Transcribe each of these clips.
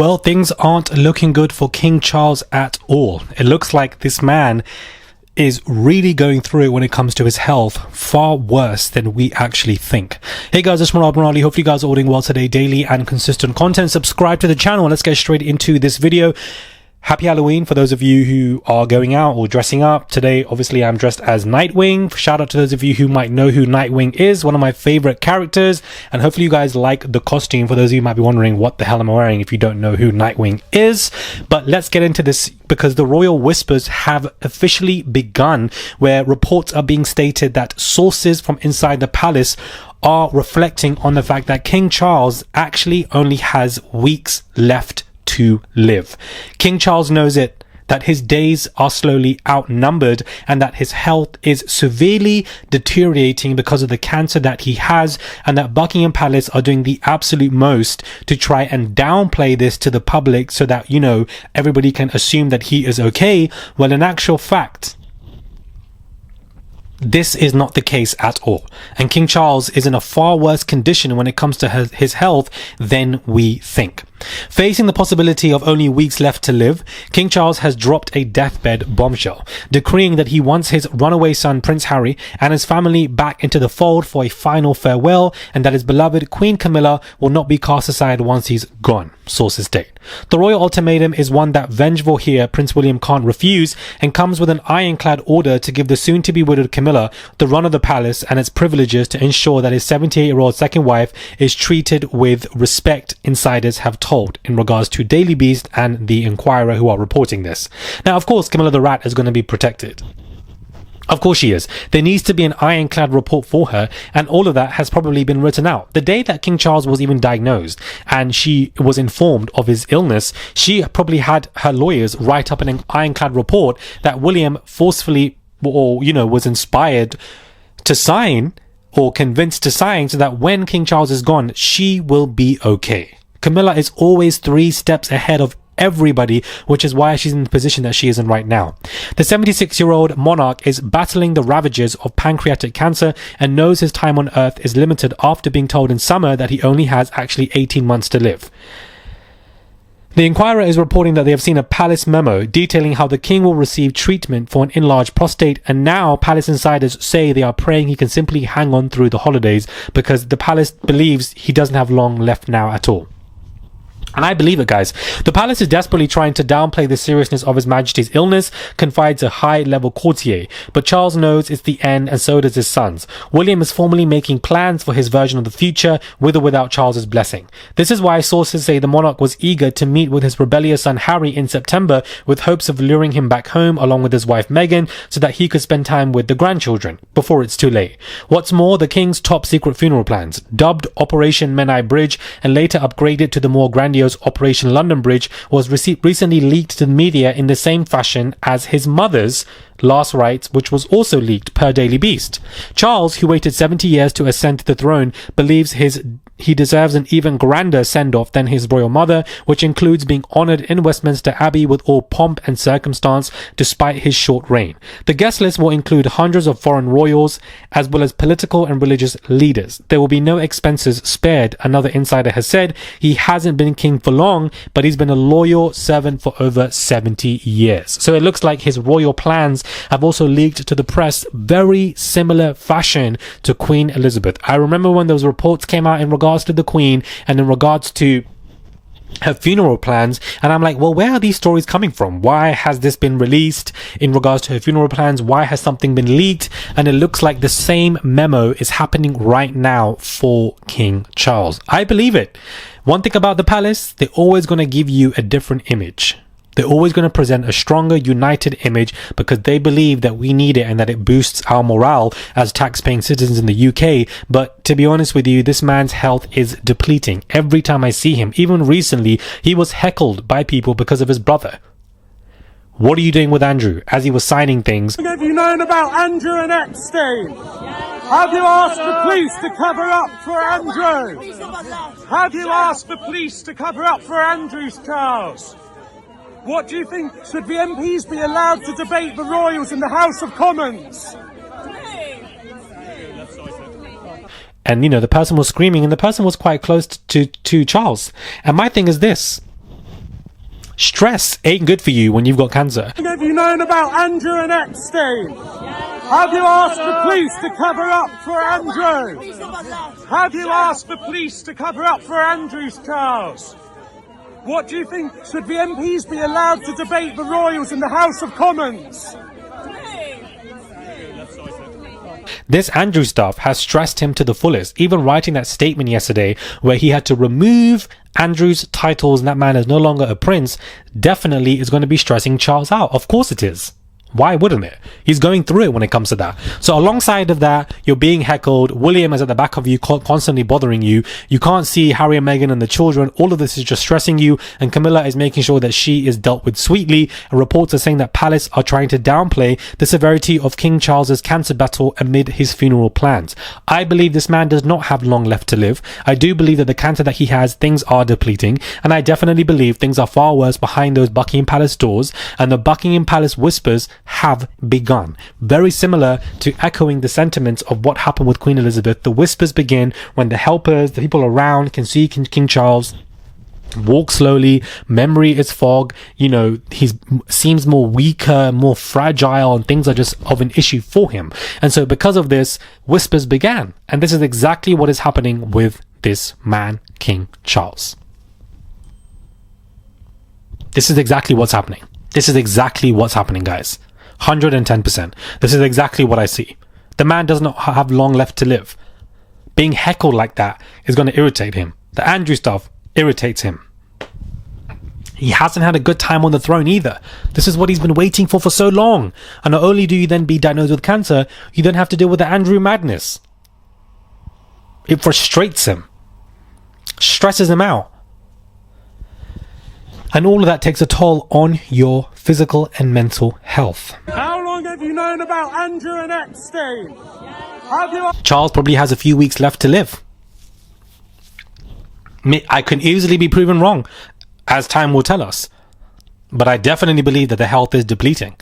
Well, things aren't looking good for King Charles at all. It looks like this man is really going through it when it comes to his health, far worse than we actually think. Hey guys, it's Monarch. Hopefully you guys are all doing well today. Daily and consistent content. Subscribe to the channel. Let's get straight into this video. Happy Halloween for those of you who are going out or dressing up. Today, obviously, I'm dressed as Nightwing. Shout out to those of you who might know who Nightwing is, one of my favorite characters. And hopefully you guys like the costume. For those of you who might be wondering what the hell am I wearing if you don't know who Nightwing is. But let's get into this because the royal whispers have officially begun, where reports are being stated that sources from inside the palace are reflecting on the fact that King Charles actually only has weeks left to live. King Charles knows it, that his days are slowly outnumbered and that his health is severely deteriorating because of the cancer that he has, and that Buckingham Palace are doing the absolute most to try and downplay this to the public so that, everybody can assume that he is okay. Well, in actual fact, this is not the case at all. And King Charles is in a far worse condition when it comes to his health than we think. Facing the possibility of only weeks left to live, King Charles has dropped a deathbed bombshell, decreeing that he wants his runaway son Prince Harry and his family back into the fold for a final farewell, and that his beloved Queen Camilla will not be cast aside once he's gone, sources state. The royal ultimatum is one that vengeful heir Prince William can't refuse, and comes with an ironclad order to give the soon-to-be widowed Camilla the run of the palace and its privileges to ensure that his 78-year-old second wife is treated with respect, insiders have told in regards to Daily Beast and the Inquirer, who are reporting this. Now, of course, Camilla the Rat is going to be protected. Of course she is. There needs to be an ironclad report for her, and all of that has probably been written out. The day that King Charles was even diagnosed and she was informed of his illness, she probably had her lawyers write up an ironclad report that William forcefully was inspired to sign or convinced to sign, so that when King Charles is gone, she will be okay. Camilla is always 3 steps ahead of everybody, which is why she's in the position that she is in right now. The 76-year-old monarch is battling the ravages of pancreatic cancer and knows his time on earth is limited after being told in summer that he only has actually 18 months to live. The Inquirer is reporting that they have seen a palace memo detailing how the king will receive treatment for an enlarged prostate, and now palace insiders say they are praying he can simply hang on through the holidays because the palace believes he doesn't have long left now at all. And I believe it, guys. The palace is desperately trying to downplay the seriousness of His Majesty's illness, confides a high-level courtier. But Charles knows it's the end, and so does his sons. William is formally making plans for his version of the future, with or without Charles's blessing. This is why sources say the monarch was eager to meet with his rebellious son Harry in September, with hopes of luring him back home along with his wife Meghan, so that he could spend time with the grandchildren, before it's too late. What's more, the king's top-secret funeral plans, dubbed Operation Menai Bridge, and later upgraded to the more grandiose Operation London Bridge, was recently leaked to the media in the same fashion as his mother's last rites, which was also leaked per Daily Beast. Charles, who waited 70 years to ascend to the throne, believes he deserves an even grander send-off than his royal mother, which includes being honoured in Westminster Abbey with all pomp and circumstance despite his short reign. The guest list will include hundreds of foreign royals as well as political and religious leaders. There will be no expenses spared, another insider has said. He hasn't been king for long, but he's been a loyal servant for over 70 years. So it looks like his royal plans have also leaked to the press, very similar fashion to Queen Elizabeth. I remember when those reports came out in regards to the Queen and in regards to her funeral plans, and I'm like, well, where are these stories coming from? Why has this been released in regards to her funeral plans? Why has something been leaked? And it looks like the same memo is happening right now for King Charles. I believe it. One thing about the palace, they're always going to give you a different image. They're always going to present a stronger, united image because they believe that we need it and that it boosts our morale as tax-paying citizens in the UK. But to be honest with you, this man's health is depleting. Every time I see him, even recently, he was heckled by people because of his brother. What are you doing with Andrew? As he was signing things. Have you known about Andrew and Epstein? Have you asked the police to cover up for Andrew? Have you asked the police to cover up for Andrew's Charles? What do you think? Should the MPs be allowed to debate the royals in the House of Commons? And the person was screaming, and the person was quite close to Charles. And my thing is this: Stress ain't good for you when you've got cancer. Have you known about Andrew and Epstein? Have you asked the police to cover up for Andrew? Have you asked the police to cover up for Andrew's trials? What do you think? Should the MPs be allowed to debate the royals in the House of Commons? This Andrew stuff has stressed him to the fullest, even writing that statement yesterday where he had to remove Andrew's titles and that man is no longer a prince, definitely is going to be stressing Charles out. Of course it is. Why wouldn't it? He's going through it when it comes to that. So alongside of that, you're being heckled. William is at the back of you, constantly bothering you. You can't see Harry and Meghan and the children. All of this is just stressing you. And Camilla is making sure that she is dealt with sweetly. And reports are saying that Palace are trying to downplay the severity of King Charles's cancer battle amid his funeral plans. I believe this man does not have long left to live. I do believe that the cancer that he has, things are depleting. And I definitely believe things are far worse behind those Buckingham Palace doors. And the Buckingham Palace whispers have begun. Very similar to echoing the sentiments of what happened with Queen Elizabeth. The whispers begin when the helpers, the people around can see King Charles walk slowly, memory is fog, he seems more weaker, more fragile, and things are just of an issue for him. And so because of this, whispers began. And this is exactly what is happening with this man, King Charles. This is exactly what's happening. This is exactly what's happening, guys. 110%. This is exactly what I see. The man does not have long left to live. Being heckled like that is going to irritate him. The Andrew stuff irritates him. He hasn't had a good time on the throne either. This is what he's been waiting for so long. And not only do you then be diagnosed with cancer, you then have to deal with the Andrew madness. It frustrates him. Stresses him out. And all of that takes a toll on your physical and mental health. How long have you known about Andrew and Epstein? Charles probably has a few weeks left to live. I can easily be proven wrong, as time will tell us. But I definitely believe that the health is depleting.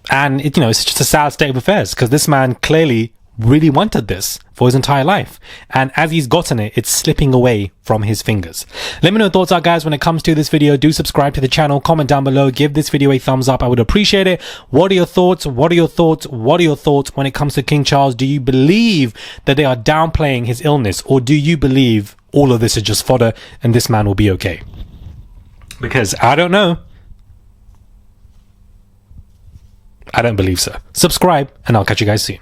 And, it's just a sad state of affairs, because this man clearly really wanted this for his entire life, and as he's gotten it, it's slipping away from his fingers. Let me know your thoughts are, guys, when it comes to this video. Do subscribe to the channel, comment down below, give this video a thumbs up. I would appreciate it. What are your thoughts? What are your thoughts? What are your thoughts when it comes to King Charles? Do you believe that they are downplaying his illness, or do you believe all of this is just fodder and this man will be okay? Because I don't know. I don't believe so. Subscribe and I'll catch you guys soon.